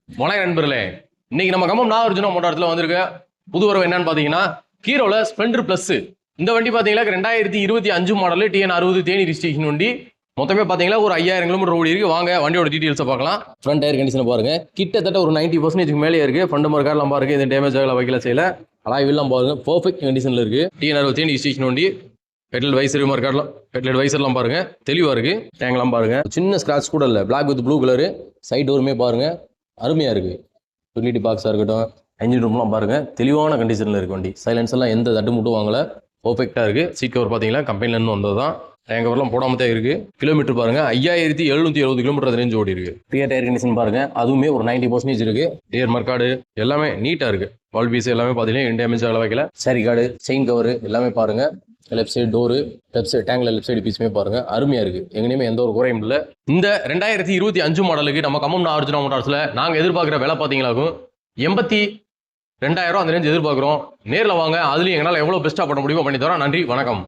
வணக்கம் நண்பர்களே. இன்னைக்கு நம்ம கம்பம் நாகார்ஜுனா மோட்டார்ஸ்ல வந்திருக்க புது வரவு என்னன்னு பாத்தீங்கன்னா ஹீரோல ஸ்ப்ளெண்டர் பிளஸ். இந்த வண்டி பாத்தீங்கன்னா 2025 மாடல் TN 60 தேனி ரிஜிஸ்ட்ரேஷன் வண்டி. மொத்தமே பாத்தீங்கன்னா ஒரு 5000 கிலோமீட்டர் ஓடி இருக்கு. வாங்க வண்டியோட டீடைல்ஸ் பார்க்கலாம். ஃப்ரண்ட் டயர் கண்டிஷன் பாருங்க, கிட்டத்தட்ட ஒரு 90% மேலே இருக்கு. ஃப்ரண்ட் மர்க்கார்லாம் பாருங்க, இது டேமேஜ் ஆகல, வைக்கல செய்யல. அலாய் வீல்லாம் பாருங்க, பெர்ஃபெக்ட் கண்டிஷன்ல இருக்கு. TN 60 தேனி ரிஜிஸ்ட்ரேஷன் வண்டி. ஹெட்லைட் வைசர் மர்க்கார்லாம், ஹெட்லைட் வைசர்லாம் பாருங்க தெளிவா இருக்கு. டேங்க்லாம் பாருங்க, சின்ன ஸ்கிராட்ச் கூட இல்லை. Black with blue colour. Side டோருமே பாருங்க அருமையா இருக்கு. யூட்டிலிட்டி பாக்ஸாக இருக்கட்டும், என்ஜின் ரூம்லாம் பாருங்க தெளிவான கண்டிஷனில் இருக்கு வண்டி. சைலன்ஸ் எல்லாம் எந்த தட்டு மட்டும் வாங்கல, பர்ஃபெக்டாக இருக்கு. சீட் கவர் பார்த்தீங்கன்னா கம்பெனிலேருந்து வந்தது தான். டேங்க் கவர்லாம் போடாம தான் இருக்கு. கிலோமீட்டர் பாருங்க 5770 கிலோமீட்டர் ரேஞ்ச் ஓடி இருக்கு. டயர் கண்டிஷன் பாருங்க, அதுவுமே ஒரு 90% இருக்கு. டயர் மர்க்காடு எல்லாமே நீட்டா இருக்கு. வால் பீஸ் எல்லாமே பார்த்தீங்கன்னா டேமேஜ் ஆகல, வைக்கல. சரி கார்டு, செயின் கவர் எல்லாமே பாருங்க. Left side door, left side டேங்க்ல லெஃப்ட் சைடு பீஸுமே பாருங்க அருமையா இருக்கு. எங்கேயுமே எந்த ஒரு குறையும் இல்லை. இந்த 2025 மாடலுக்கு நம்ம கம்பம் நாகார்ஜுனா மோட்டார்ஸ்ல நாங்க எதிர்பார்க்குற விலை பார்த்தீங்களாக்கும் 82,000 அந்த ரேஞ்ச் எதிர்பார்க்குறோம். நேரில் வாங்க, அதுலயும் எங்களால் எவ்வளோ பெஸ்ட்டாக பண்ண முடியுமோ பண்ணி தரோம். நன்றி, வணக்கம்.